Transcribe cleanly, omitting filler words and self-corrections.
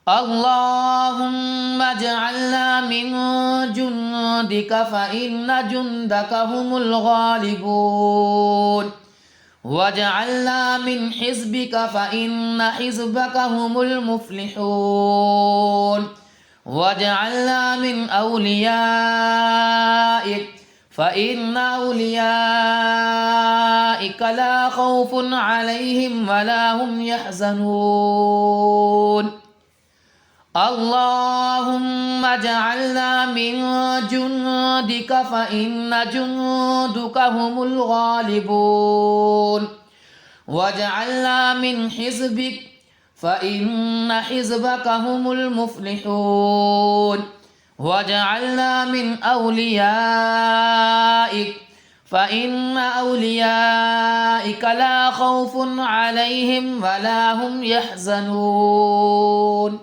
اللهم اجعلنا من جندك فإن جندك هم الغالبون واجعلنا من حزبك فإن حزبك هم المفلحون واجعلنا من أوليائك فإن أوليائك لا خوف عليهم ولا هم يحزنون اللهم اجعلنا من جندك فإن جندك هم الغالبون واجعلنا من حزبك فإن حزبك هم المفلحون واجعلنا من أوليائك فإن أوليائك لا خوف عليهم ولا هم يحزنون